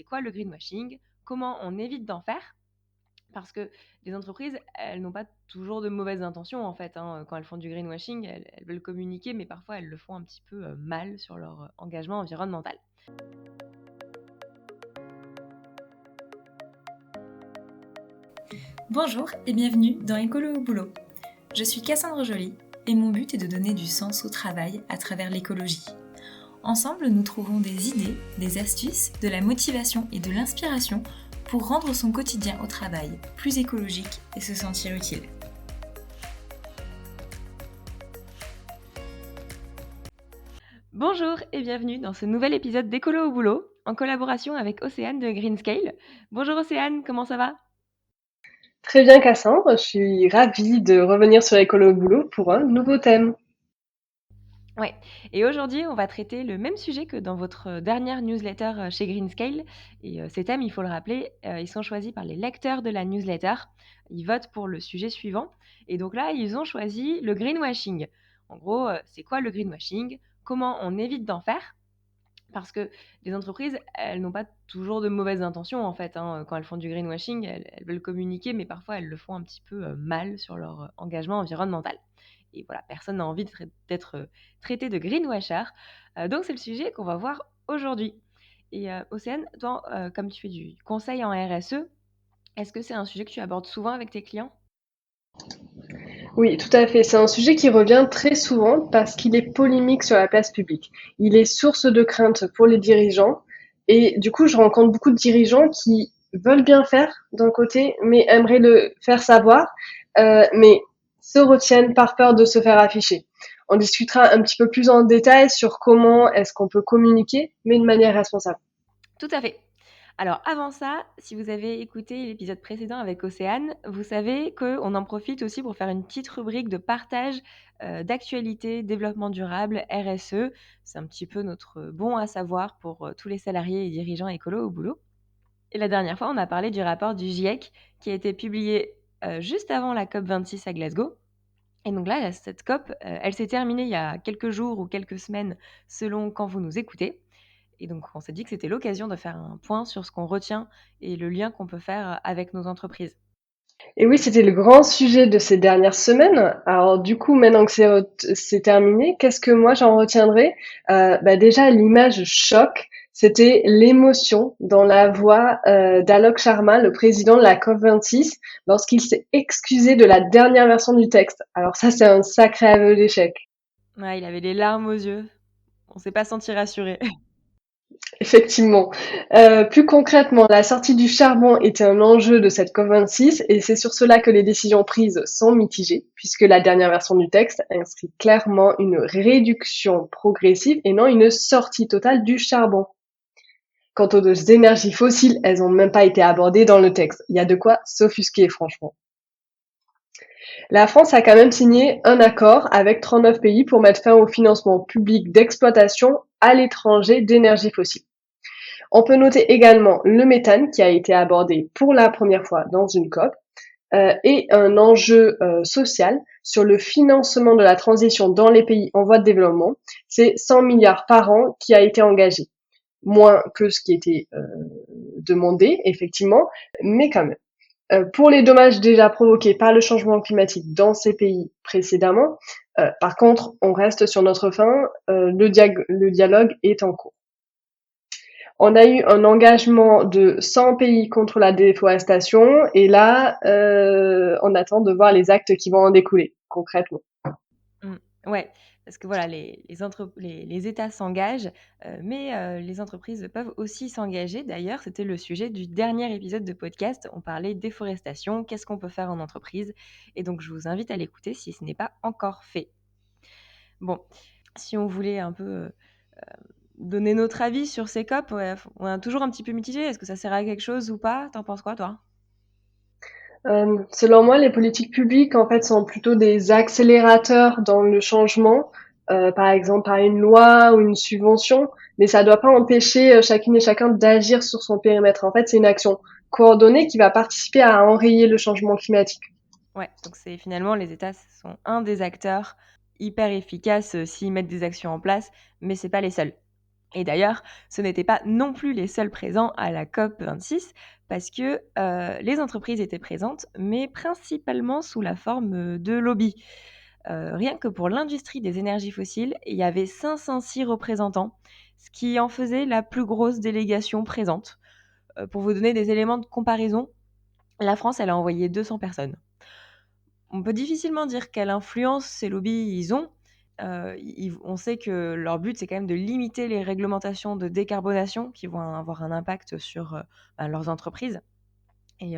C'est quoi le greenwashing? Comment on évite d'en faire? Parce que les entreprises, elles n'ont pas toujours de mauvaises intentions en fait, hein, quand elles font du greenwashing, elles veulent communiquer, mais parfois elles le font un petit peu, mal sur leur, engagement environnemental. Bonjour et bienvenue dans Écolo au boulot. Je suis Cassandre Joly et mon but est de donner du sens au travail à travers l'écologie. Ensemble, nous trouvons des idées, des astuces, de la motivation et de l'inspiration pour rendre son quotidien au travail plus écologique et se sentir utile. Bonjour et bienvenue dans ce nouvel épisode d'Écolo au boulot, en collaboration avec Océane de Greenscale. Bonjour Océane, comment ça va? Très bien Cassandre, je suis ravie de revenir sur Écolo au boulot pour un nouveau thème. Ouais, et aujourd'hui, on va traiter le même sujet que dans votre dernière newsletter chez Greenscale. Et ces thèmes, il faut le rappeler, ils sont choisis par les lecteurs de la newsletter. Ils votent pour le sujet suivant. Et donc là, ils ont choisi le greenwashing. En gros, c'est quoi le greenwashing? Comment on évite d'en faire? Parce que les entreprises, elles n'ont pas toujours de mauvaises intentions en fait, hein, quand elles font du greenwashing, elles veulent communiquer, mais parfois elles le font un petit peu, mal sur leur, engagement environnemental. Et voilà, personne n'a envie d'être, traité de greenwasher, donc c'est le sujet qu'on va voir aujourd'hui. Et Océane, toi, comme tu fais du conseil en RSE, est-ce que c'est un sujet que tu abordes souvent avec tes clients? Oui, tout à fait. C'est un sujet qui revient très souvent parce qu'il est polémique sur la place publique. Il est source de crainte pour les dirigeants et du coup, je rencontre beaucoup de dirigeants qui veulent bien faire d'un côté, mais aimeraient le faire savoir, mais se retiennent par peur de se faire afficher. On discutera un petit peu plus en détail sur comment est-ce qu'on peut communiquer, mais de manière responsable. Tout à fait. Alors avant ça, si vous avez écouté l'épisode précédent avec Océane, vous savez qu'on en profite aussi pour faire une petite rubrique de partage d'actualité, développement durable, RSE. C'est un petit peu notre bon à savoir pour tous les salariés et dirigeants écolos au boulot. Et la dernière fois, on a parlé du rapport du GIEC qui a été publié juste avant la COP26 à Glasgow. Et donc là, cette COP, elle s'est terminée il y a quelques jours ou quelques semaines selon quand vous nous écoutez. Et donc, on s'est dit que c'était l'occasion de faire un point sur ce qu'on retient et le lien qu'on peut faire avec nos entreprises. Et oui, c'était le grand sujet de ces dernières semaines. Alors du coup, maintenant que c'est terminé, qu'est-ce que moi j'en retiendrai? Déjà, l'image choc, c'était l'émotion dans la voix d'Alok Sharma, le président de la COP26, lorsqu'il s'est excusé de la dernière version du texte. Alors ça, c'est un sacré aveu d'échec. Ouais, il avait les larmes aux yeux. On s'est pas senti rassuré. Effectivement. Plus concrètement, la sortie du charbon était un enjeu de cette COP26 et c'est sur cela que les décisions prises sont mitigées, puisque la dernière version du texte inscrit clairement une réduction progressive et non une sortie totale du charbon. Quant aux énergies fossiles, elles n'ont même pas été abordées dans le texte. Il y a de quoi s'offusquer, franchement. La France a quand même signé un accord avec 39 pays pour mettre fin au financement public d'exploitation à l'étranger d'énergie fossile. On peut noter également le méthane qui a été abordé pour la première fois dans une COP et un enjeu social sur le financement de la transition dans les pays en voie de développement. C'est 100 milliards par an qui a été engagé. Moins que ce qui était demandé, effectivement, mais quand même. Pour les dommages déjà provoqués par le changement climatique dans ces pays précédemment, par contre, on reste sur notre fin, le dialogue est en cours. On a eu un engagement de 100 pays contre la déforestation et là, on attend de voir les actes qui vont en découler concrètement. Mm. Ouais, parce que voilà, les États s'engagent, mais les entreprises peuvent aussi s'engager. D'ailleurs, c'était le sujet du dernier épisode de podcast. On parlait déforestation, qu'est-ce qu'on peut faire en entreprise? Et donc, je vous invite à l'écouter si ce n'est pas encore fait. Bon, si on voulait un peu donner notre avis sur ces COP, ouais, on est toujours un petit peu mitigé. Est-ce que ça sert à quelque chose ou pas? T'en penses quoi, toi? Selon moi, les politiques publiques, en fait, sont plutôt des accélérateurs dans le changement, par exemple par une loi ou une subvention, mais ça ne doit pas empêcher chacune et chacun d'agir sur son périmètre. En fait, c'est une action coordonnée qui va participer à enrayer le changement climatique. Ouais, donc c'est finalement les États sont un des acteurs hyper efficaces s'ils mettent des actions en place, mais c'est pas les seuls. Et d'ailleurs, ce n'étaient pas non plus les seuls présents à la COP26 parce que les entreprises étaient présentes, mais principalement sous la forme de lobbies. Rien que pour l'industrie des énergies fossiles, il y avait 506 représentants, ce qui en faisait la plus grosse délégation présente. Pour vous donner des éléments de comparaison, la France, elle a envoyé 200 personnes. On peut difficilement dire quelle influence ces lobbies ils ont. On sait que leur but, c'est quand même de limiter les réglementations de décarbonation qui vont avoir un impact sur leurs entreprises. Et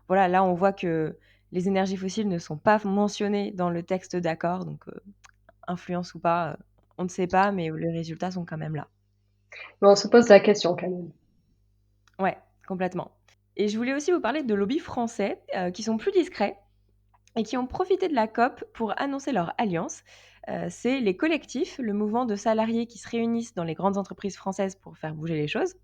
voilà, là, on voit que les énergies fossiles ne sont pas mentionnées dans le texte d'accord, donc influence ou pas, on ne sait pas, mais les résultats sont quand même là. Mais on se pose la question quand même. Ouais, complètement. Et je voulais aussi vous parler de lobbies français qui sont plus discrets et qui ont profité de la COP pour annoncer leur alliance. C'est les collectifs, le mouvement de salariés qui se réunissent dans les grandes entreprises françaises pour faire bouger les choses.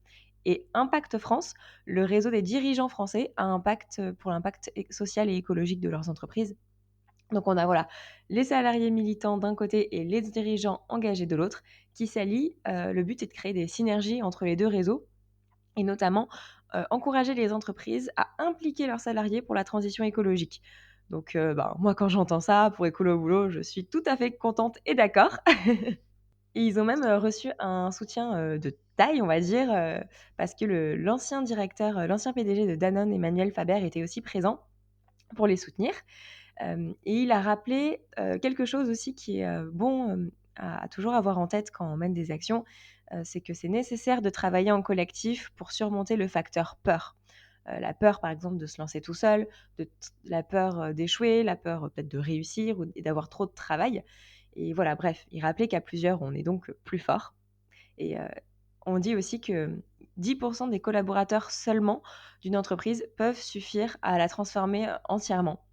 Et Impact France, le réseau des dirigeants français à impact pour l'impact social et écologique de leurs entreprises. Donc on a voilà, les salariés militants d'un côté et les dirigeants engagés de l'autre qui s'allient. Le but est de créer des synergies entre les deux réseaux et notamment encourager les entreprises à impliquer leurs salariés pour la transition écologique. Donc moi quand j'entends ça, pour Écolo au boulot, je suis tout à fait contente et d'accord. Et ils ont même reçu un soutien de taille, on va dire, parce que l'ancien directeur, l'ancien PDG de Danone, Emmanuel Faber, était aussi présent pour les soutenir. Et il a rappelé quelque chose aussi qui est bon à toujours avoir en tête quand on mène des actions, c'est que c'est nécessaire de travailler en collectif pour surmonter le facteur peur. La peur, par exemple, de se lancer tout seul, la peur d'échouer, la peur peut-être de réussir et d'avoir trop de travail. Et voilà, bref, il rappelait qu'à plusieurs, on est donc plus fort. Et on dit aussi que 10% des collaborateurs seulement d'une entreprise peuvent suffire à la transformer entièrement.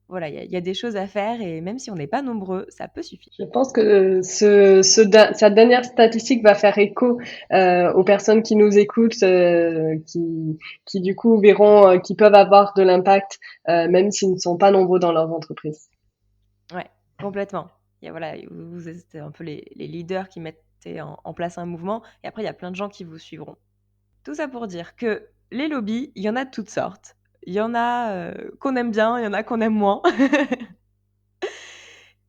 Voilà, il y a des choses à faire et même si on n'est pas nombreux, ça peut suffire. Je pense que cette dernière statistique va faire écho aux personnes qui nous écoutent, qui du coup verront qu'ils peuvent avoir de l'impact, même s'ils ne sont pas nombreux dans leurs entreprises. Ouais, complètement. Voilà, vous êtes un peu les leaders qui mettaient en place un mouvement et après, il y a plein de gens qui vous suivront. Tout ça pour dire que les lobbies, il y en a de toutes sortes. Il y en a qu'on aime bien, il y en a qu'on aime moins.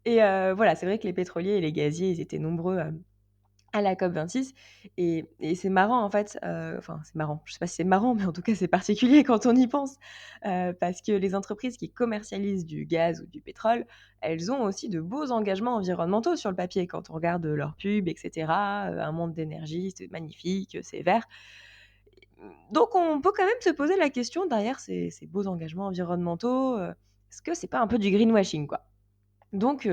Et voilà, c'est vrai que les pétroliers et les gaziers, ils étaient nombreux à la COP26 et c'est marrant en fait, enfin c'est marrant, je sais pas si c'est marrant, mais en tout cas c'est particulier quand on y pense, parce que les entreprises qui commercialisent du gaz ou du pétrole, elles ont aussi de beaux engagements environnementaux sur le papier quand on regarde leurs pubs et cetera, un monde d'énergie, c'est magnifique, c'est vert. Donc on peut quand même se poser la question derrière ces beaux engagements environnementaux, est-ce que c'est pas un peu du greenwashing quoi? Donc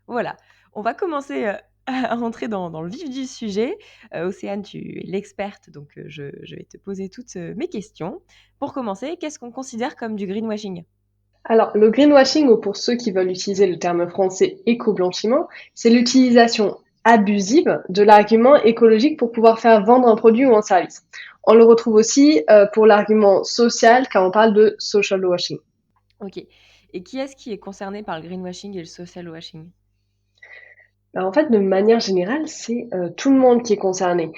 voilà, on va commencer, à rentrer dans le vif du sujet. Océane, tu es l'experte, donc je vais te poser toutes, mes questions. Pour commencer, qu'est-ce qu'on considère comme du greenwashing? Alors, le greenwashing, ou pour ceux qui veulent utiliser le terme français éco-blanchiment, c'est l'utilisation abusive de l'argument écologique pour pouvoir faire vendre un produit ou un service. On le retrouve aussi pour l'argument social quand on parle de social washing. OK, et qui est-ce qui est concerné par le greenwashing et le social washing? En fait, de manière générale, c'est tout le monde qui est concerné.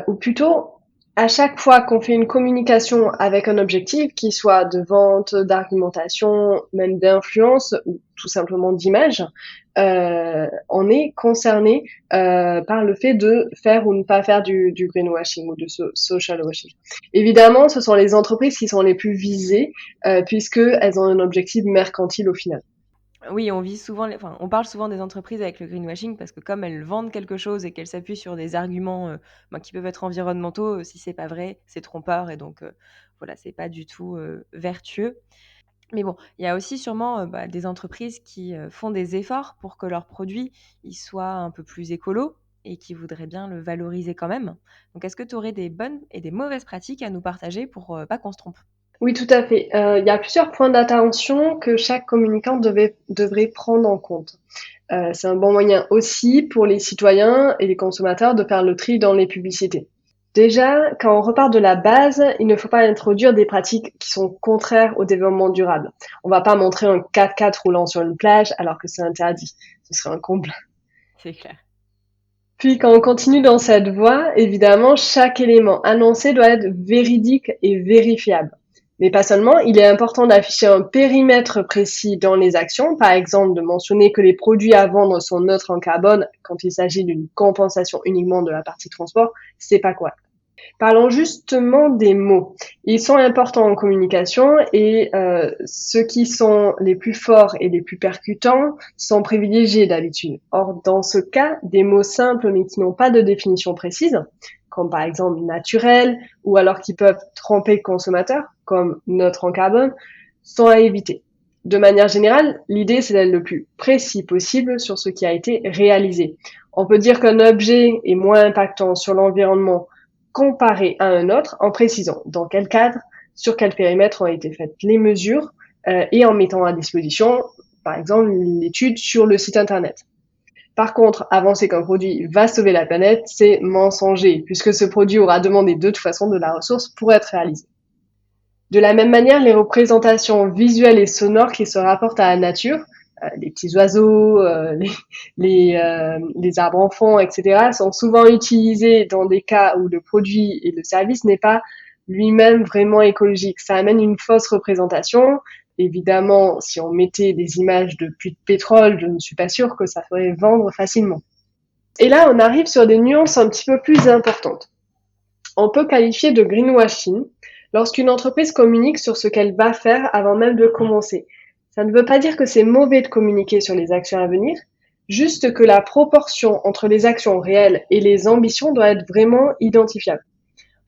Ou plutôt, à chaque fois qu'on fait une communication avec un objectif, qu'il soit de vente, d'argumentation, même d'influence ou tout simplement d'image, on est concerné par le fait de faire ou ne pas faire du greenwashing ou du social washing. Évidemment, ce sont les entreprises qui sont les plus visées puisqu'elles ont un objectif mercantile au final. Oui, on parle souvent des entreprises avec le greenwashing parce que comme elles vendent quelque chose et qu'elles s'appuient sur des arguments, qui peuvent être environnementaux, si c'est pas vrai, c'est trompeur et donc voilà, c'est pas du tout, vertueux. Mais bon, il y a aussi sûrement, des entreprises qui, font des efforts pour que leurs produits, ils soient un peu plus écolos et qui voudraient bien le valoriser quand même. Donc est-ce que tu aurais des bonnes et des mauvaises pratiques à nous partager pour, pas qu'on se trompe? Oui, tout à fait. Il y a plusieurs points d'attention que chaque communicant devrait prendre en compte. C'est un bon moyen aussi pour les citoyens et les consommateurs de faire le tri dans les publicités. Déjà, quand on repart de la base, il ne faut pas introduire des pratiques qui sont contraires au développement durable. On va pas montrer un 4x4 roulant sur une plage alors que c'est interdit. Ce serait un comble. C'est clair. Puis quand on continue dans cette voie, évidemment, chaque élément annoncé doit être véridique et vérifiable. Mais pas seulement, il est important d'afficher un périmètre précis dans les actions, par exemple de mentionner que les produits à vendre sont neutres en carbone quand il s'agit d'une compensation uniquement de la partie transport, c'est pas quoi. Parlons justement des mots. Ils sont importants en communication et ceux qui sont les plus forts et les plus percutants sont privilégiés d'habitude. Or, dans ce cas, des mots simples mais qui n'ont pas de définition précise, comme par exemple naturel, ou alors qui peuvent tromper le consommateur, comme neutre en carbone, sont à éviter. De manière générale, l'idée c'est d'être le plus précis possible sur ce qui a été réalisé. On peut dire qu'un objet est moins impactant sur l'environnement comparé à un autre en précisant dans quel cadre, sur quel périmètre ont été faites les mesures et en mettant à disposition, par exemple, l'étude sur le site internet. Par contre, avancer qu'un produit va sauver la planète, c'est mensonger, puisque ce produit aura demandé de toute façon de la ressource pour être réalisé. De la même manière, les représentations visuelles et sonores qui se rapportent à la nature, les petits oiseaux, les arbres en fond, etc., sont souvent utilisés dans des cas où le produit et le service n'est pas lui-même vraiment écologique. Ça amène une fausse représentation. Évidemment, si on mettait des images de puits de pétrole, je ne suis pas sûre que ça ferait vendre facilement. Et là, on arrive sur des nuances un petit peu plus importantes. On peut qualifier de greenwashing lorsqu'une entreprise communique sur ce qu'elle va faire avant même de commencer. Ça ne veut pas dire que c'est mauvais de communiquer sur les actions à venir, juste que la proportion entre les actions réelles et les ambitions doit être vraiment identifiable.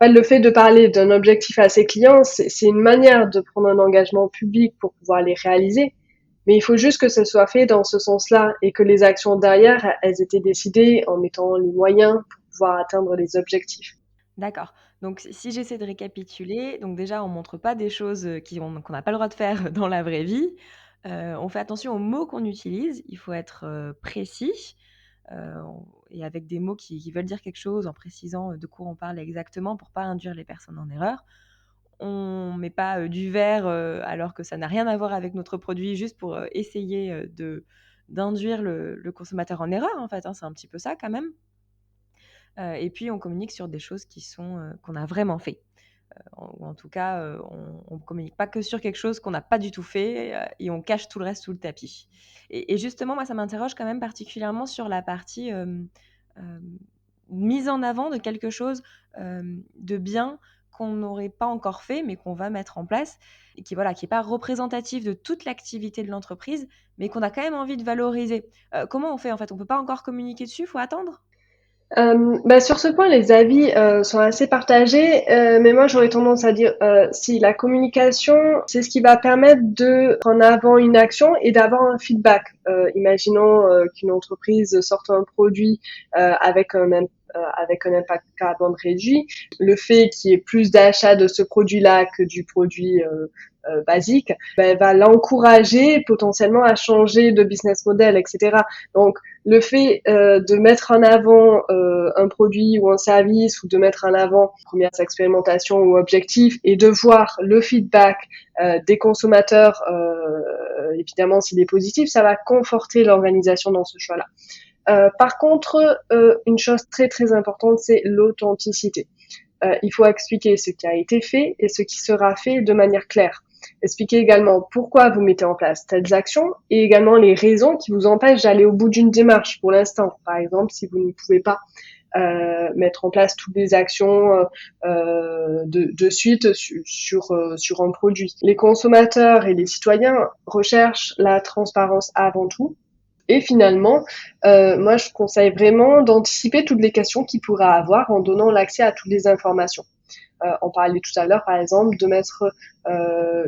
En fait, le fait de parler d'un objectif à ses clients, c'est une manière de prendre un engagement public pour pouvoir les réaliser, mais il faut juste que ce soit fait dans ce sens-là et que les actions derrière, elles étaient décidées en mettant les moyens pour pouvoir atteindre les objectifs. D'accord. Donc si j'essaie de récapituler, donc déjà on montre pas des choses, qu'on n'a pas le droit de faire dans la vraie vie. On fait attention aux mots qu'on utilise. Il faut être, précis, et avec des mots qui veulent dire quelque chose, en précisant, de quoi on parle exactement pour pas induire les personnes en erreur. On met pas, du verre, alors que ça n'a rien à voir avec notre produit juste pour, essayer, d'induire le consommateur en erreur en fait, hein, c'est un petit peu ça quand même. Et puis on communique sur des choses qui sont, qu'on a vraiment fait. Ou en tout cas, on communique pas que sur quelque chose qu'on n'a pas du tout fait, et on cache tout le reste sous le tapis. Et justement, moi, ça m'interroge quand même particulièrement sur la partie, mise en avant de quelque chose, de bien qu'on n'aurait pas encore fait, mais qu'on va mettre en place et qui, voilà, qui est pas représentatif de toute l'activité de l'entreprise, mais qu'on a quand même envie de valoriser. Comment on fait, en fait? On peut pas encore communiquer dessus? Faut attendre? Sur ce point, les avis sont assez partagés, mais moi j'aurais tendance à dire si la communication, c'est ce qui va permettre de prendre en avant une action et d'avoir un feedback. Imaginons qu'une entreprise sorte un produit avec un impact carbone réduit. Le fait qu'il y ait plus d'achats de ce produit-là que du produit basique, va l'encourager potentiellement à changer de business model, etc. Donc le fait de mettre en avant un produit ou un service ou de mettre en avant premières expérimentations ou objectifs et de voir le feedback des consommateurs, évidemment s'il est positif, ça va conforter l'organisation dans ce choix-là. Par contre, une chose très très importante, c'est l'authenticité. Il faut expliquer ce qui a été fait et ce qui sera fait de manière claire. Expliquez également pourquoi vous mettez en place telles actions et également les raisons qui vous empêchent d'aller au bout d'une démarche pour l'instant. Par exemple, si vous ne pouvez pas mettre en place toutes les actions de suite sur un produit. Les consommateurs et les citoyens recherchent la transparence avant tout. Et finalement, moi, je conseille vraiment d'anticiper toutes les questions qu'il pourra avoir en donnant l'accès à toutes les informations. On parlait tout à l'heure, par exemple, de mettre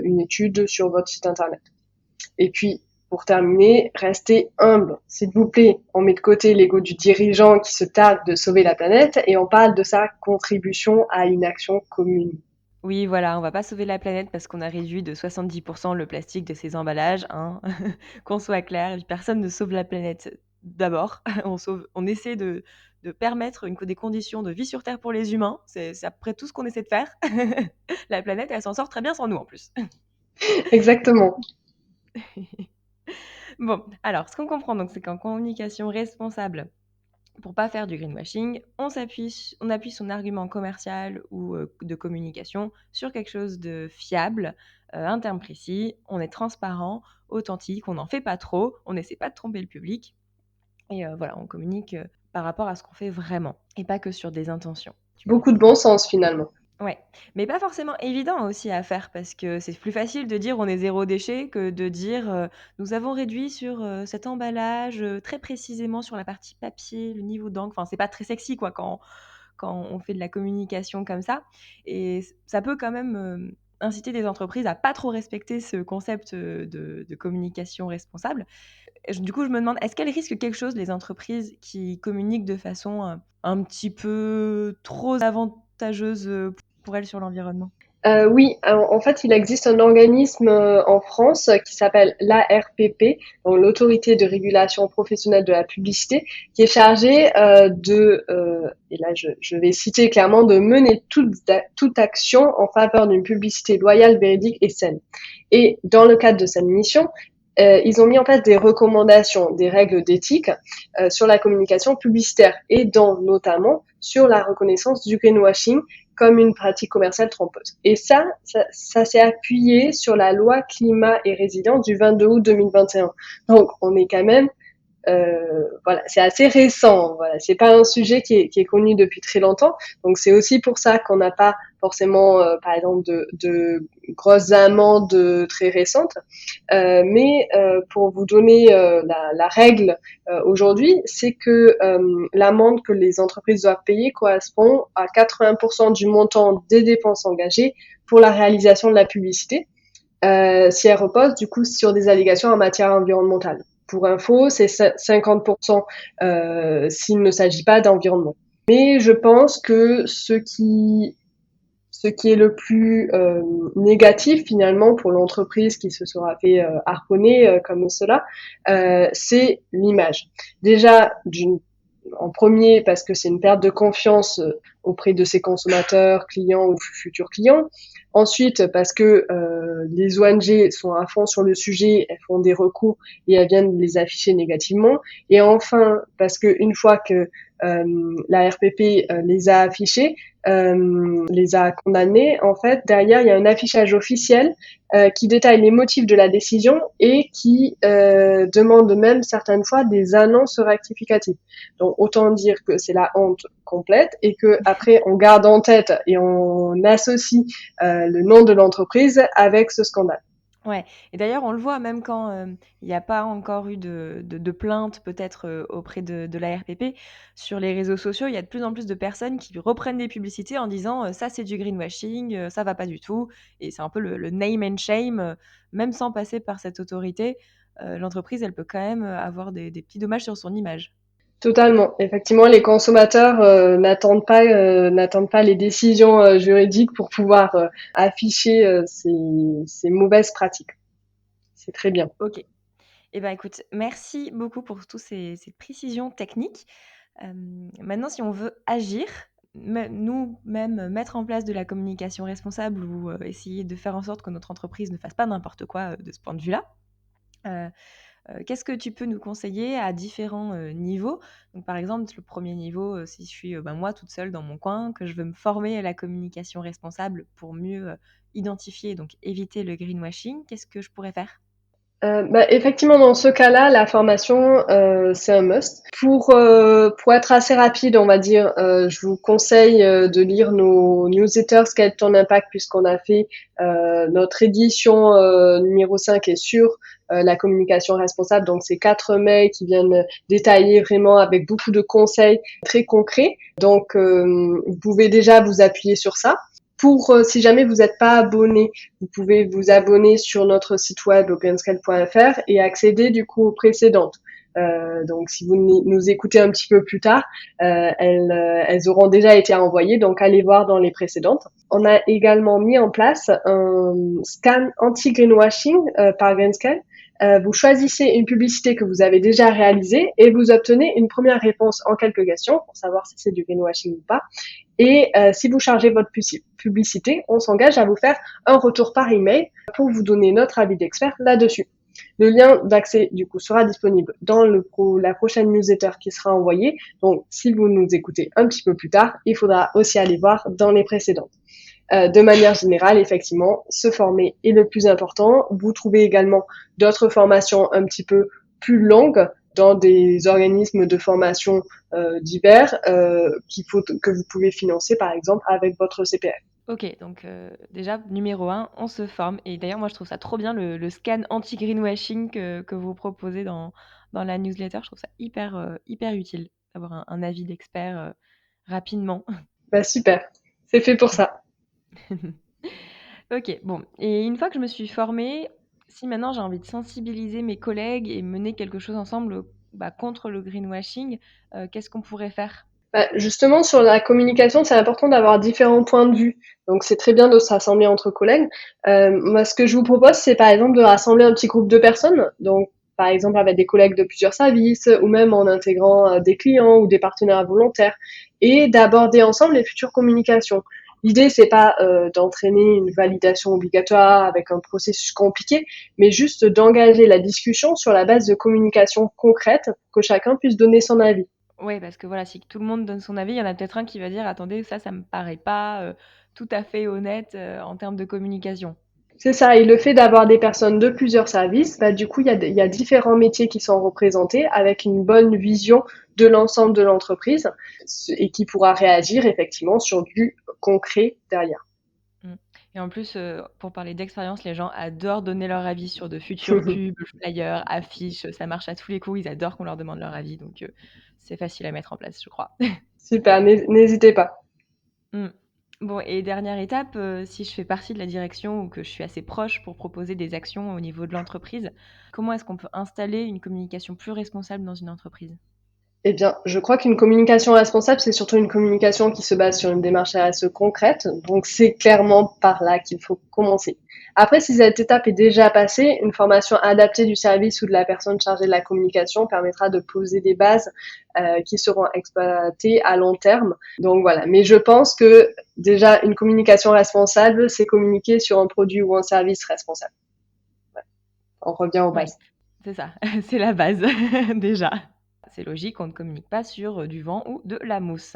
une étude sur votre site internet. Et puis, pour terminer, restez humble, s'il vous plaît. On met de côté l'ego du dirigeant qui se targue de sauver la planète et on parle de sa contribution à une action commune. Oui, voilà, on va pas sauver la planète parce qu'on a réduit de 70 le plastique de ses emballages, hein. Qu'on soit clair, personne ne sauve la planète d'abord. On essaie de permettre des conditions de vie sur Terre pour les humains. C'est à peu près tout ce qu'on essaie de faire. La planète, elle s'en sort très bien sans nous en plus. Exactement. Bon, alors, ce qu'on comprend donc, c'est qu'en communication responsable, Pour pas faire du greenwashing, on appuie son argument commercial ou de communication sur quelque chose de fiable, un terme précis, on est transparent, authentique, on n'en fait pas trop, on n'essaie pas de tromper le public et voilà, on communique, par rapport à ce qu'on fait vraiment et pas que sur des intentions. Beaucoup de bon sens finalement. Ouais, mais pas forcément évident aussi à faire parce que c'est plus facile de dire on est zéro déchet que de dire nous avons réduit sur cet emballage très précisément sur la partie papier, le niveau d'encre. Enfin, c'est pas très sexy quoi quand on fait de la communication comme ça. Et ça peut quand même inciter des entreprises à pas trop respecter ce concept de communication responsable. Du coup, je me demande, est-ce qu'elles risquent quelque chose, les entreprises qui communiquent de façon un petit peu trop avantageuse pour elles sur l'environnement? Oui, en fait, il existe un organisme en France qui s'appelle l'ARPP, donc l'Autorité de régulation professionnelle de la publicité, qui est chargée et là je vais citer clairement, de mener toute action en faveur d'une publicité loyale, véridique et saine. Et dans le cadre de cette mission, ils ont mis en place des recommandations, des règles d'éthique sur la communication publicitaire et notamment sur la reconnaissance du greenwashing comme une pratique commerciale trompeuse. Et ça s'est appuyé sur la loi climat et résilience du 22 août 2021. Donc, on est quand même voilà, c'est assez récent. Voilà, c'est pas un sujet qui est connu depuis très longtemps. Donc c'est aussi pour ça qu'on n'a pas forcément, par exemple, de grosses amendes très récentes. Mais pour vous donner la règle aujourd'hui, c'est que l'amende que les entreprises doivent payer correspond à 80% du montant des dépenses engagées pour la réalisation de la publicité, si elle repose du coup sur des allégations en matière environnementale. Pour info, c'est 50% s'il ne s'agit pas d'environnement. Mais je pense que ce qui est le plus négatif finalement pour l'entreprise qui se sera fait harponner comme cela, c'est l'image. Déjà, en premier, parce que c'est une perte de confiance auprès de ses consommateurs, clients ou futurs clients. Ensuite, parce que les ONG sont à fond sur le sujet, elles font des recours et elles viennent les afficher négativement. Et enfin, parce que une fois que la RPP les a affichés, les a condamnés, en fait, derrière, il y a un affichage officiel qui détaille les motifs de la décision et qui demande même certaines fois des annonces rectificatives. Donc autant dire que c'est la honte complète et que après on garde en tête et on associe le nom de l'entreprise avec ce scandale. Ouais, et d'ailleurs, on le voit même quand il n'y a pas encore eu de plainte peut-être auprès de la RPP. Sur les réseaux sociaux, il y a de plus en plus de personnes qui reprennent des publicités en disant ça c'est du greenwashing, ça va pas du tout. Et c'est un peu le name and shame, même sans passer par cette autorité, l'entreprise elle peut quand même avoir des petits dommages sur son image. Totalement. Effectivement, les consommateurs n'attendent pas les décisions juridiques pour pouvoir afficher ces mauvaises pratiques. C'est très bien. Ok. Eh ben écoute, merci beaucoup pour toutes ces précisions techniques. Maintenant, si on veut agir, nous-mêmes mettre en place de la communication responsable ou essayer de faire en sorte que notre entreprise ne fasse pas n'importe quoi de ce point de vue-là, euh, qu'est-ce que tu peux nous conseiller à différents niveaux? Donc, par exemple, le premier niveau, si je suis moi toute seule dans mon coin, que je veux me former à la communication responsable pour mieux identifier et donc éviter le greenwashing, qu'est-ce que je pourrais faire? Effectivement, dans ce cas-là, la formation, c'est un must. Pour être assez rapide, on va dire, je vous conseille de lire nos newsletters Quel ton impact, puisqu'on a fait notre édition numéro 5 est sur la communication responsable. Donc, c'est 4 mails qui viennent détailler vraiment avec beaucoup de conseils très concrets. Donc, vous pouvez déjà vous appuyer sur ça. Si jamais vous n'êtes pas abonné, vous pouvez vous abonner sur notre site web open-scale.fr et accéder du coup aux précédentes. Donc si vous nous écoutez un petit peu plus tard, elles auront déjà été envoyées, donc allez voir dans les précédentes. On a également mis en place un scan anti-greenwashing par Greenscale. Vous choisissez une publicité que vous avez déjà réalisée et vous obtenez une première réponse en quelques questions pour savoir si c'est du greenwashing ou pas. Et si vous chargez votre publicité, on s'engage à vous faire un retour par email pour vous donner notre avis d'expert là-dessus. Le lien d'accès, du coup, sera disponible dans la prochaine newsletter qui sera envoyée. Donc, si vous nous écoutez un petit peu plus tard, il faudra aussi aller voir dans les précédentes. De manière générale, effectivement, se former est le plus important. Vous trouvez également d'autres formations un petit peu plus longues dans des organismes de formation divers que vous pouvez financer, par exemple, avec votre CPF. Ok, donc déjà, numéro un, on se forme. Et d'ailleurs, moi, je trouve ça trop bien, le scan anti-greenwashing que vous proposez dans la newsletter. Je trouve ça hyper utile d'avoir un avis d'expert rapidement. Bah, super, c'est fait pour ça. Ok, bon. Et une fois que je me suis formée, si maintenant j'ai envie de sensibiliser mes collègues et mener quelque chose ensemble contre le greenwashing, qu'est-ce qu'on pourrait faire? Bah, justement, sur la communication, c'est important d'avoir différents points de vue. Donc, c'est très bien de se rassembler entre collègues. Moi, ce que je vous propose, c'est par exemple de rassembler un petit groupe de personnes. Donc, par exemple, avec des collègues de plusieurs services ou même en intégrant des clients ou des partenaires volontaires et d'aborder ensemble les futures communications. L'idée, c'est pas d'entraîner une validation obligatoire avec un processus compliqué, mais juste d'engager la discussion sur la base de communication concrète, que chacun puisse donner son avis. Ouais, parce que voilà, si tout le monde donne son avis, il y en a peut-être un qui va dire: «Attendez, ça me paraît pas, tout à fait honnête, en termes de communication». C'est ça, et le fait d'avoir des personnes de plusieurs services, bah, du coup, il y a différents métiers qui sont représentés avec une bonne vision de l'ensemble de l'entreprise et qui pourra réagir effectivement sur du concret derrière. Mmh. Et en plus, pour parler d'expérience, les gens adorent donner leur avis sur de futures pubs, flyers, affiches, ça marche à tous les coups. Ils adorent qu'on leur demande leur avis, donc c'est facile à mettre en place, je crois. Super, n'hésitez pas. Mmh. Bon, et dernière étape, si je fais partie de la direction ou que je suis assez proche pour proposer des actions au niveau de l'entreprise, comment est-ce qu'on peut installer une communication plus responsable dans une entreprise? Eh bien, je crois qu'une communication responsable, c'est surtout une communication qui se base sur une démarche RSE concrète. Donc, c'est clairement par là qu'il faut commencer. Après, si cette étape est déjà passée, une formation adaptée du service ou de la personne chargée de la communication permettra de poser des bases qui seront exploitées à long terme. Donc voilà. Mais je pense que déjà, une communication responsable, c'est communiquer sur un produit ou un service responsable. Ouais. On revient aux Ouais, bases. c'est ça, c'est la base déjà. C'est logique, on ne communique pas sur, du vent ou de la mousse.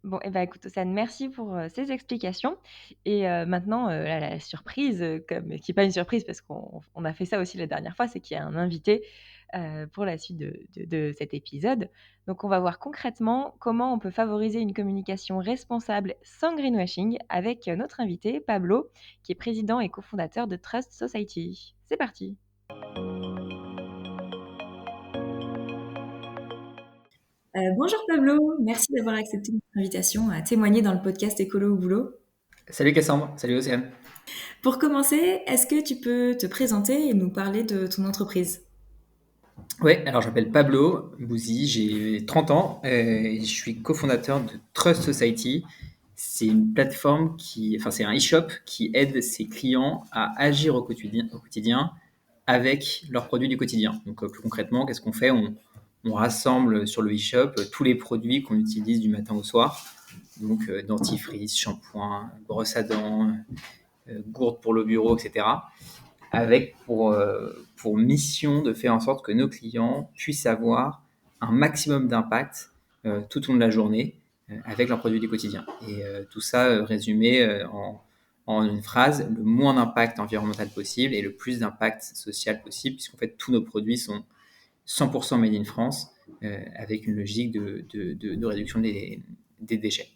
Bon, et ben écoute, Océane, merci pour, ces explications et maintenant, la surprise, comme qui est pas une surprise parce qu'on a fait ça aussi la dernière fois, c'est qu'il y a un invité, pour la suite de cet épisode. Donc on va voir concrètement comment on peut favoriser une communication responsable sans greenwashing avec, notre invité Pablo, qui est président et cofondateur de Trust Society. C'est parti! Bonjour Pablo, merci d'avoir accepté notre invitation à témoigner dans le podcast Écolo au boulot. Salut Cassandre, salut Océane. Pour commencer, est-ce que tu peux te présenter et nous parler de ton entreprise? Ouais, alors je m'appelle Pablo Bouzy, j'ai 30 ans et je suis cofondateur de Trust Society. C'est une plateforme c'est un e-shop qui aide ses clients à agir au quotidien avec leurs produits du quotidien. Donc plus concrètement, qu'est-ce qu'on fait? On rassemble sur le e-shop tous les produits qu'on utilise du matin au soir. Donc dentifrice, shampoing, brosse à dents, gourde pour le bureau, etc. Avec pour mission de faire en sorte que nos clients puissent avoir un maximum d'impact tout au long de la journée avec leurs produits du quotidien. Et tout ça résumé en une phrase, le moins d'impact environnemental possible et le plus d'impact social possible, puisqu'en fait tous nos produits sont 100% made in France avec une logique de réduction des déchets.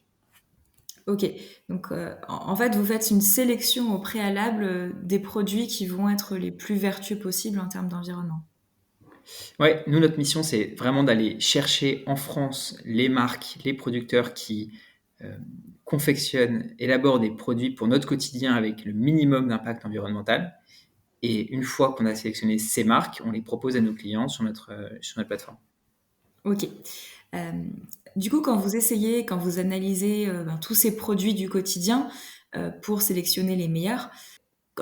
Ok, donc en fait, vous faites une sélection au préalable des produits qui vont être les plus vertueux possibles en termes d'environnement. Ouais, nous, notre mission, c'est vraiment d'aller chercher en France les marques, les producteurs qui confectionnent, élaborent des produits pour notre quotidien avec le minimum d'impact environnemental. Et une fois qu'on a sélectionné ces marques, on les propose à nos clients sur notre plateforme. Ok. Euh, du coup, quand vous analysez tous ces produits du quotidien pour sélectionner les meilleurs,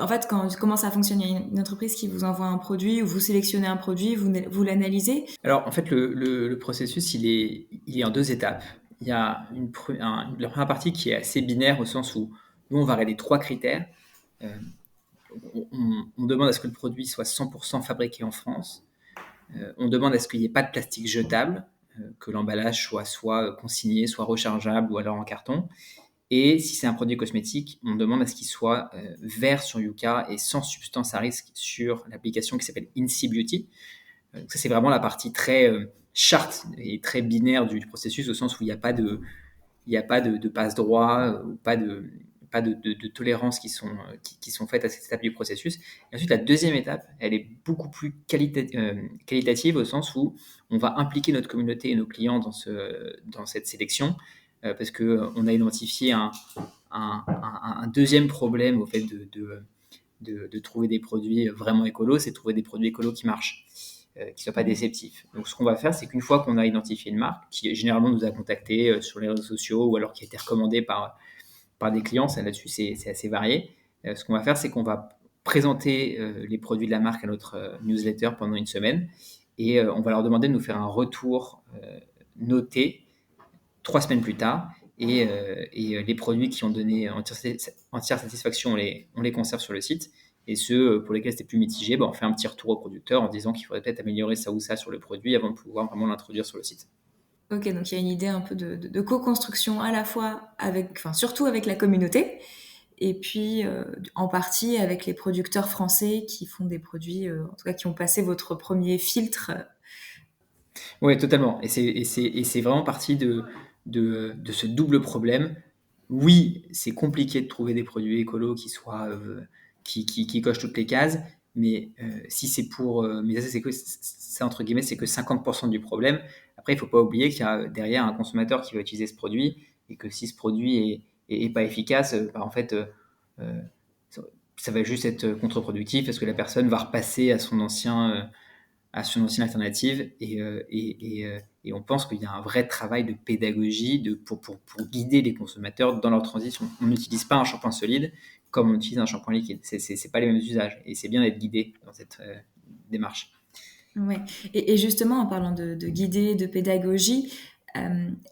en fait, comment ça fonctionne? Il y a une entreprise qui vous envoie un produit ou vous sélectionnez un produit, vous l'analysez? Alors, en fait, le processus, il est en deux étapes. Il y a la première partie qui est assez binaire au sens où nous, on va regarder trois critères. on demande à ce que le produit soit 100% fabriqué en France. On demande à ce qu'il n'y ait pas de plastique jetable, que l'emballage soit consigné, soit rechargeable ou alors en carton. Et si c'est un produit cosmétique, on demande à ce qu'il soit vert sur Yuka et sans substance à risque sur l'application qui s'appelle INSEE Beauty. Donc ça, c'est vraiment la partie très charte et très binaire du processus, au sens où il n'y a pas de passe-droit ou pas de tolérances qui sont faites à cette étape du processus. Et ensuite, la deuxième étape, elle est beaucoup plus qualitative au sens où on va impliquer notre communauté et nos clients dans cette sélection parce qu'on a identifié un deuxième problème au fait de trouver des produits vraiment écolos, c'est de trouver des produits écolos qui marchent, qui ne soient pas déceptifs. Donc ce qu'on va faire, c'est qu'une fois qu'on a identifié une marque, qui généralement nous a contactés sur les réseaux sociaux ou alors qui a été recommandée par des clients, ça là-dessus c'est assez varié, ce qu'on va faire, c'est qu'on va présenter les produits de la marque à notre newsletter pendant une semaine et on va leur demander de nous faire un retour noté 3 semaines plus tard. Et les produits qui ont donné entière satisfaction, on les conserve sur le site. Et ceux pour lesquels c'était plus mitigé, on fait un petit retour au producteur en disant qu'il faudrait peut-être améliorer ça ou ça sur le produit avant de pouvoir vraiment l'introduire sur le site. Ok, donc il y a une idée un peu de co-construction à la fois surtout avec la communauté, et puis en partie avec les producteurs français qui font des produits, en tout cas qui ont passé votre premier filtre. Oui, totalement. Et c'est vraiment parti de ce double problème. Oui, c'est compliqué de trouver des produits écolos qui cochent toutes les cases, mais si c'est pour... mais ça, entre guillemets, c'est que 50% du problème. Après, il ne faut pas oublier qu'il y a derrière un consommateur qui va utiliser ce produit et que si ce produit est pas efficace, en fait, ça va juste être contre-productif parce que la personne va repasser à son ancienne alternative et on pense qu'il y a un vrai travail de pédagogie pour guider les consommateurs dans leur transition. On n'utilise pas un shampoing solide comme on utilise un shampoing liquide. C'est pas les mêmes usages et c'est bien d'être guidé dans cette démarche. Ouais. Et justement, en parlant de guider, de pédagogie,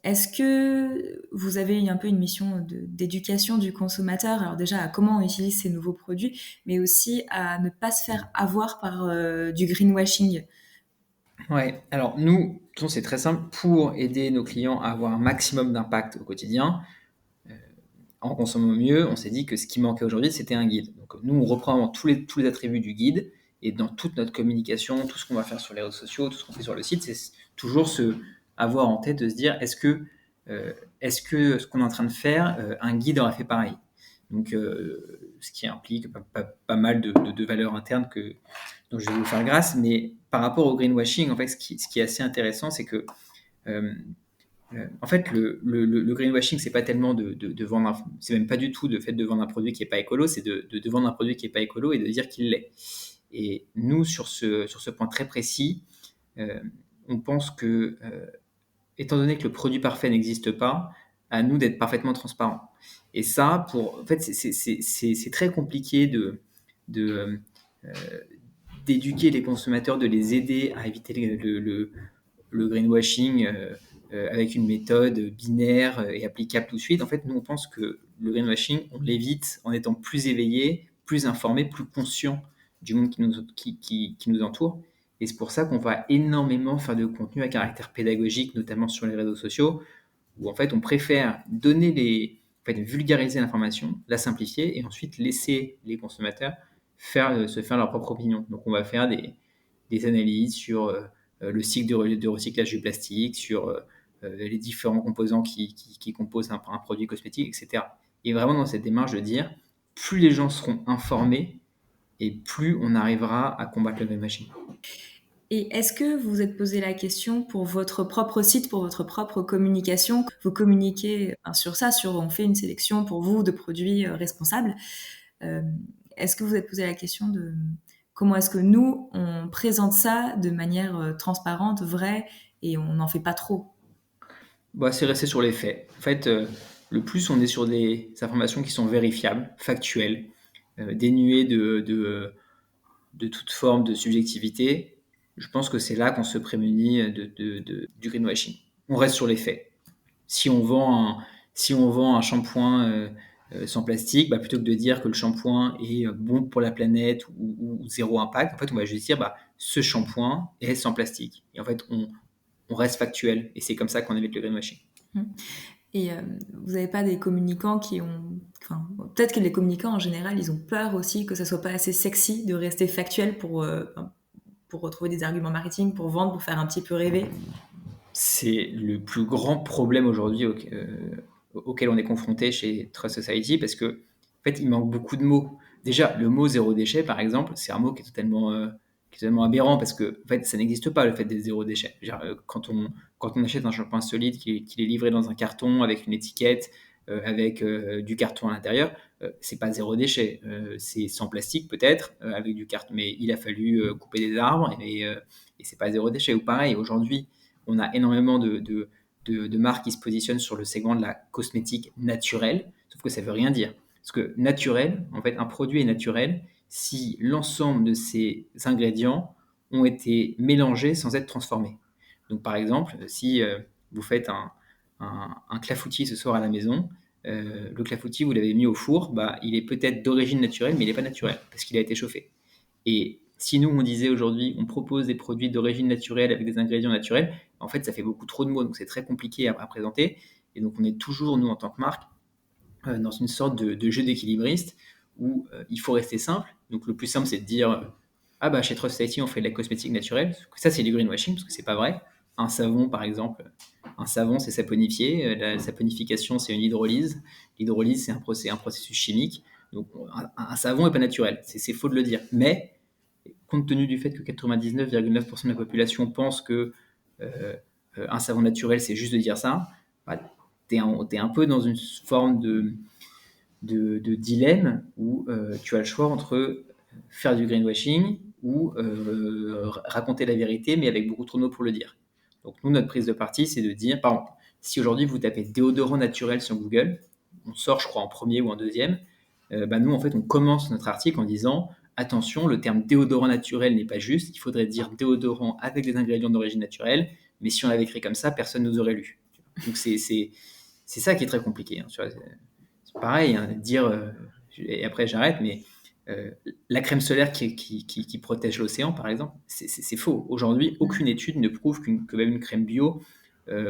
est-ce que vous avez un peu une mission d'éducation du consommateur, alors déjà à comment on utilise ces nouveaux produits, mais aussi à ne pas se faire avoir par du greenwashing? Ouais, alors nous, c'est très simple. Pour aider nos clients à avoir un maximum d'impact au quotidien, en consommant mieux, on s'est dit que ce qui manquait aujourd'hui, c'était un guide. Donc nous, on reprend tous les attributs du guide et dans toute notre communication, tout ce qu'on va faire sur les réseaux sociaux, tout ce qu'on fait sur le site, c'est toujours avoir en tête de se dire est-ce que ce qu'on est en train de faire, un guide aurait fait pareil. Donc ce qui implique pas mal de valeurs internes dont je vais vous faire grâce, mais par rapport au greenwashing, en fait, ce qui est assez intéressant, c'est que en fait, le greenwashing, c'est pas tellement de vendre, c'est même pas du tout le fait de vendre un produit qui est pas écolo, c'est de vendre un produit qui est pas écolo et de dire qu'il l'est. Et nous, sur ce point très précis, on pense que, étant donné que le produit parfait n'existe pas, à nous d'être parfaitement transparents. Et ça, en fait, c'est très compliqué de, euh, d'éduquer les consommateurs, de les aider à éviter le greenwashing avec une méthode binaire et applicable tout de suite. En fait, nous, on pense que le greenwashing, on l'évite en étant plus éveillé, plus informé, plus conscient du monde qui nous entoure. Et c'est pour ça qu'on va énormément faire de contenu à caractère pédagogique, notamment sur les réseaux sociaux, où en fait, on préfère vulgariser l'information, la simplifier et ensuite laisser les consommateurs se faire leur propre opinion. Donc, on va faire des analyses sur le cycle de recyclage du plastique, sur les différents composants qui composent un produit cosmétique, etc. Et vraiment dans cette démarche de dire, plus les gens seront informés et plus on arrivera à combattre le greenwashing. Et est-ce que vous vous êtes posé la question pour votre propre site, pour votre propre communication, vous communiquez sur ça, on fait une sélection pour vous de produits responsables. Est-ce que vous vous êtes posé la question de comment est-ce que nous, on présente ça de manière transparente, vraie, et on n'en fait pas trop? C'est resté sur les faits. En fait, le plus on est sur des informations qui sont vérifiables, factuelles, dénuées de toute forme de subjectivité, je pense que c'est là qu'on se prémunit du greenwashing. On reste sur les faits. Si on vend un shampoing sans plastique, plutôt que de dire que le shampoing est bon pour la planète ou zéro impact, en fait, on va juste dire ce shampoing est sans plastique. Et en fait, on reste factuel. Et c'est comme ça qu'on évite le greenwashing. Et vous n'avez pas des communicants qui ont... Enfin, peut-être que les communicants, en général, ils ont peur aussi que ça soit pas assez sexy de rester factuel pour retrouver des arguments marketing, pour vendre, pour faire un petit peu rêver. C'est le plus grand problème aujourd'hui auquel on est confronté chez Trust Society, parce que en fait, il manque beaucoup de mots. Déjà, le mot zéro déchet, par exemple, c'est un mot qui est totalement aberrant, parce que en fait, ça n'existe pas, le fait des zéro déchet. Quand on achète un shampoing solide qui est livré dans un carton avec une étiquette, avec du carton à l'intérieur, c'est pas zéro déchet. C'est sans plastique peut-être, avec du carton, mais il a fallu couper des arbres, et c'est pas zéro déchet. Ou pareil, aujourd'hui, on a énormément de marques qui se positionnent sur le segment de la cosmétique naturelle, sauf que ça ne veut rien dire. Parce que naturel, en fait, un produit est naturel si l'ensemble de ses ingrédients ont été mélangés sans être transformés. Donc, par exemple, si vous faites un clafoutis ce soir à la maison, le clafoutis, vous l'avez mis au four, il est peut-être d'origine naturelle, mais il n'est pas naturel, parce qu'il a été chauffé. Et si nous, on disait aujourd'hui, on propose des produits d'origine naturelle avec des ingrédients naturels, en fait, ça fait beaucoup trop de mots, donc c'est très compliqué à présenter. Et donc, on est toujours, nous, en tant que marque, dans une sorte de jeu d'équilibriste où il faut rester simple. Donc, le plus simple, c'est de dire chez Trust Society, on fait de la cosmétique naturelle. Ça, c'est du greenwashing, parce que c'est pas vrai. Un savon, par exemple, un savon, c'est saponifié. La saponification, c'est une hydrolyse. L'hydrolyse, c'est un processus chimique. Donc, un savon n'est pas naturel. C'est faux de le dire. Mais, compte tenu du fait que 99,9% de la population pense que un savon naturel, c'est juste de dire ça, tu es un peu dans une forme de dilemme où tu as le choix entre faire du greenwashing ou raconter la vérité, mais avec beaucoup trop de mots pour le dire. Donc nous, notre prise de parti, c'est de dire, par exemple, si aujourd'hui vous tapez déodorant naturel sur Google, on sort, je crois, en premier ou en deuxième, nous, en fait, on commence notre article en disant attention, le terme déodorant naturel n'est pas juste, il faudrait dire déodorant avec des ingrédients d'origine naturelle, mais si on l'avait écrit comme ça, personne ne nous aurait lu. Donc c'est ça qui est très compliqué. Hein, c'est pareil, hein, dire, et après j'arrête, mais la crème solaire qui protège l'océan, par exemple, c'est faux. Aujourd'hui, aucune étude ne prouve que même une crème bio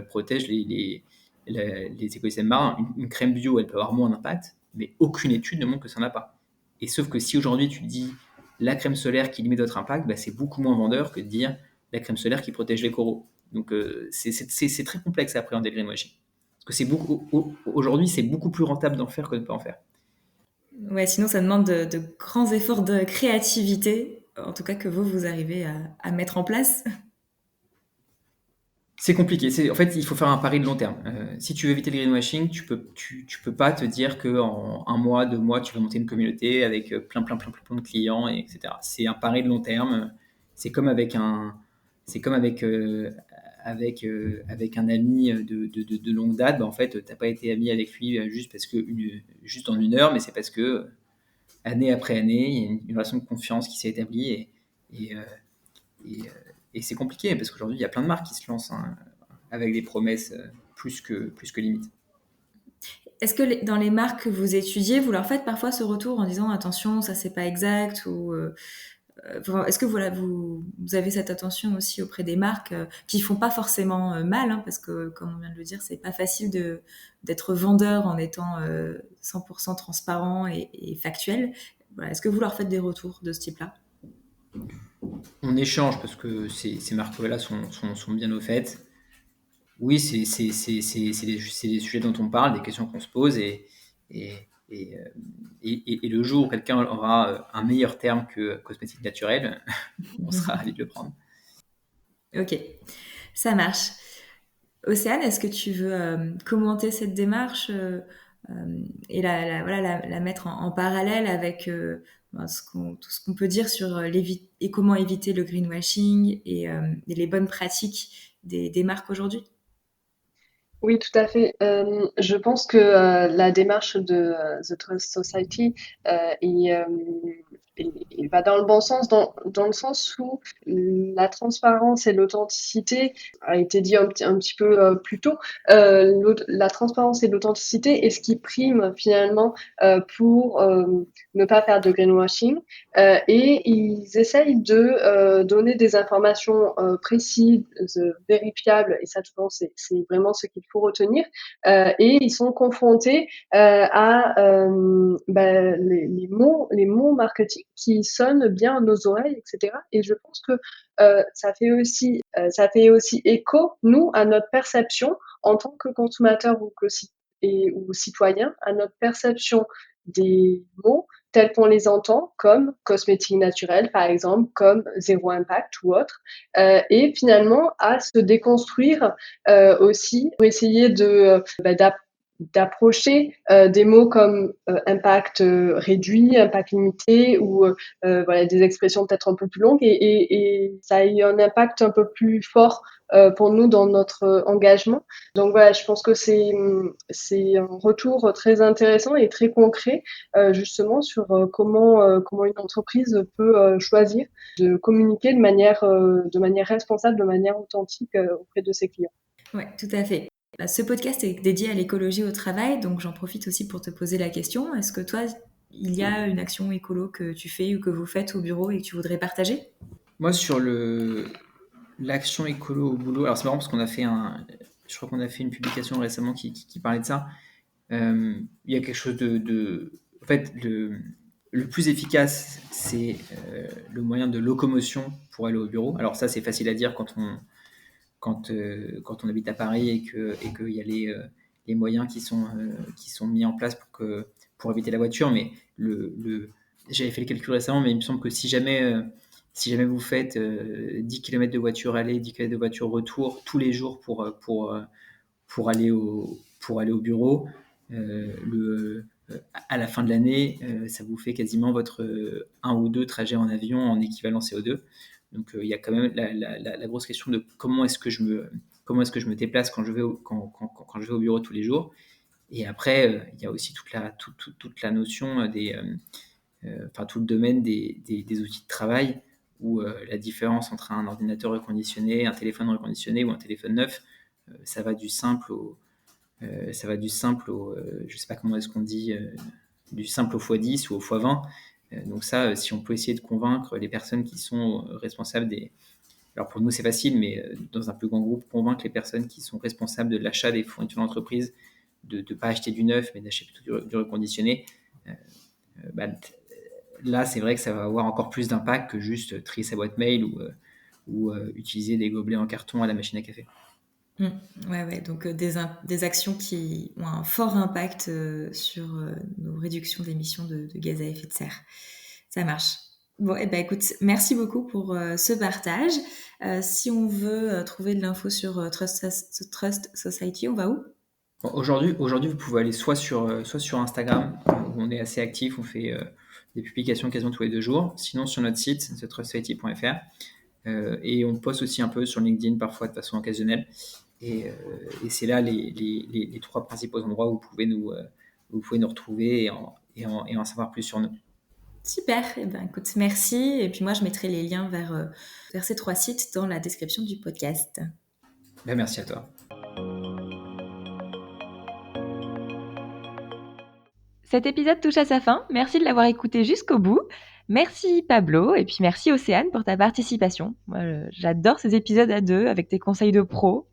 protège les écosystèmes marins. Une crème bio, elle peut avoir moins d'impact, mais aucune étude ne montre que ça n'a pas. Et sauf que si aujourd'hui tu dis la crème solaire qui limite votre impact, c'est beaucoup moins vendeur que de dire la crème solaire qui protège les coraux. Donc c'est très complexe à appréhender le greenwashing. Parce que aujourd'hui, c'est beaucoup plus rentable d'en faire que de ne pas en faire. Ouais, sinon ça demande de grands efforts de créativité, en tout cas que vous arrivez à mettre en place. C'est compliqué. En fait, il faut faire un pari de long terme. Si tu veux éviter le greenwashing, tu peux pas te dire qu'en un mois, 2 mois, tu vas monter une communauté avec plein de clients, etc. C'est un pari de long terme. C'est comme avec avec un ami de longue date. En fait, t'as pas été ami avec lui juste en une heure, mais c'est parce que année après année, il y a une relation de confiance qui s'est établie et, euh, et, euh, et c'est compliqué parce qu'aujourd'hui, il y a plein de marques qui se lancent avec des promesses plus que limites. Est-ce que dans les marques que vous étudiez, vous leur faites parfois ce retour en disant attention, ça c'est pas exact ou est-ce que vous avez cette attention aussi auprès des marques qui font pas forcément mal, hein, parce que comme on vient de le dire, c'est pas facile d'être vendeur en étant 100% transparent et factuel. Voilà, est-ce que vous leur faites des retours de ce type-là? On échange parce que ces marques-là sont bien au fait. Oui, c'est des sujets dont on parle, des questions qu'on se pose et, et, euh, et le jour où quelqu'un aura un meilleur terme que cosmétique naturelle, on sera ravis de le prendre. Ok, ça marche. Océane, est-ce que tu veux commenter cette démarche et la mettre en parallèle avec tout ce qu'on peut dire sur et comment éviter le greenwashing et les bonnes pratiques des marques aujourd'hui? Oui, tout à fait. Je pense que la démarche de The Trust Society est va dans le bon sens, dans le sens où la transparence et l'authenticité a été dit un petit peu plus tôt. La transparence et l'authenticité est ce qui prime finalement pour ne pas faire de greenwashing. Et ils essayent de donner des informations précises, vérifiables, et ça, je pense, c'est vraiment ce qu'il faut retenir. Et ils sont confrontés à les mots marketing qui sonnent bien à nos oreilles, etc. Et je pense que ça fait aussi écho, nous, à notre perception en tant que consommateur ou citoyen, à notre perception des mots tels qu'on les entend, comme cosmétique naturel, par exemple, comme zéro impact ou autre, et finalement à se déconstruire aussi pour essayer d'approcher des mots comme impact réduit, impact limité, ou voilà, des expressions peut-être un peu plus longues, et ça a eu un impact un peu plus fort pour nous dans notre engagement. Donc voilà, je pense que c'est un retour très intéressant et très concret justement sur comment une entreprise peut choisir de communiquer de manière responsable, de manière authentique auprès de ses clients. Oui, tout à fait. Ce podcast est dédié à l'écologie au travail, donc j'en profite aussi pour te poser la question. Est-ce que toi, il y a une action écolo que tu fais ou que vous faites au bureau et que tu voudrais partager ? Moi, sur l'action écolo au boulot, alors c'est marrant parce je crois qu'on a fait une publication récemment qui parlait de ça. Il y a quelque chose en fait, le plus efficace, c'est le moyen de locomotion pour aller au bureau. Alors ça, c'est facile à dire quand on habite à Paris et qu'il y a les moyens qui sont mis en place pour éviter la voiture. Mais j'avais fait le calcul récemment, mais il me semble que si jamais vous faites 10 km de voiture aller, 10 km de voiture retour tous les jours pour aller au bureau, à la fin de l'année, ça vous fait quasiment votre 1 ou 2 trajets en avion en équivalent CO2. Donc il y a quand même la grosse question de comment est-ce que je me déplace quand je vais au bureau tous les jours. Et après, il y a aussi toute la notion tout le domaine des outils de travail, où la différence entre un ordinateur reconditionné, un téléphone reconditionné ou un téléphone neuf, ça va du simple au je sais pas comment est-ce qu'on dit, du simple au x10 ou au x20. Donc ça, si on peut essayer de convaincre les personnes qui sont responsables alors pour nous c'est facile, mais dans un plus grand groupe, convaincre les personnes qui sont responsables de l'achat des fournitures d'entreprise de ne pas acheter du neuf, mais d'acheter plutôt du reconditionné, là c'est vrai que ça va avoir encore plus d'impact que juste trier sa boîte mail ou utiliser des gobelets en carton à la machine à café. Ouais, donc des actions qui ont un fort impact sur nos réductions d'émissions de gaz à effet de serre. Ça marche. Bon, écoute, merci beaucoup pour ce partage. Si on veut trouver de l'info sur Trust Society, on va où ? Aujourd'hui, vous pouvez aller soit sur Instagram, où on est assez actif, on fait des publications quasiment tous les 2 jours. Sinon, sur notre site, thetrustsociety.fr. Et on poste aussi un peu sur LinkedIn, parfois de façon occasionnelle. Et c'est là les 3 principaux endroits où vous pouvez nous retrouver et en savoir plus sur nous. Super, écoute, merci. Et puis moi, je mettrai les liens vers ces 3 sites dans la description du podcast. Merci à toi. Cet épisode touche à sa fin. Merci de l'avoir écouté jusqu'au bout. Merci Pablo et puis merci Océane pour ta participation. Moi, j'adore ces épisodes à 2 avec tes conseils de pro.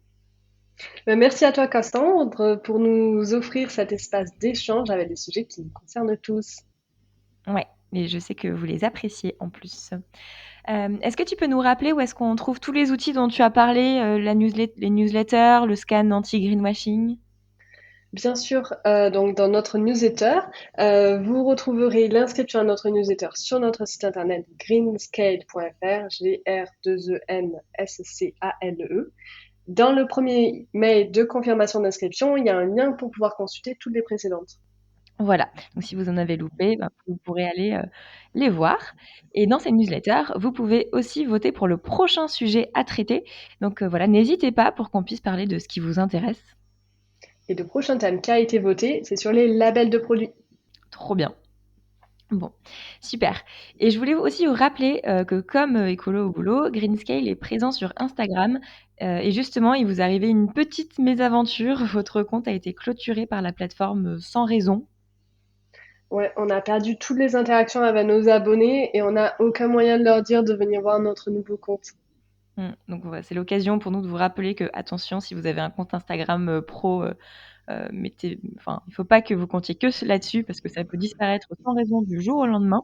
Merci à toi Cassandre pour nous offrir cet espace d'échange avec des sujets qui nous concernent tous. Ouais, et je sais que vous les appréciez en plus. Est-ce que tu peux nous rappeler où est-ce qu'on trouve tous les outils dont tu as parlé, les newsletters, le scan anti-greenwashing ? Bien sûr, donc dans notre newsletter, vous retrouverez l'inscription à notre newsletter sur notre site internet greenscale.fr, Greenscale. Dans le premier mail de confirmation d'inscription, il y a un lien pour pouvoir consulter toutes les précédentes. Voilà, donc si vous en avez loupé, vous pourrez aller les voir. Et dans ces newsletters, vous pouvez aussi voter pour le prochain sujet à traiter. Donc voilà, n'hésitez pas pour qu'on puisse parler de ce qui vous intéresse. Et le prochain thème qui a été voté, c'est sur les labels de produits. Trop bien. Bon, super. Et je voulais aussi vous rappeler, que comme, Écolo au boulot, Greenscale est présent sur Instagram, et justement, il vous arrivait une petite mésaventure. Votre compte a été clôturé par la plateforme, sans raison. Ouais, on a perdu toutes les interactions avec nos abonnés et on n'a aucun moyen de leur dire de venir voir notre nouveau compte. Donc voilà, c'est l'occasion pour nous de vous rappeler que, attention, si vous avez un compte Instagram, pro, il faut pas que vous comptiez que là-dessus parce que ça peut disparaître sans raison du jour au lendemain.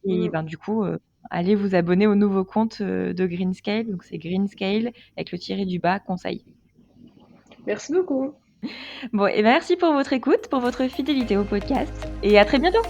Et Mmh. ben, du coup, allez vous abonner au nouveau compte, de Greenscale. Donc c'est Greenscale avec le tiré du bas conseil. Merci beaucoup. Bon, et ben merci pour votre écoute, pour votre fidélité au podcast et à très bientôt!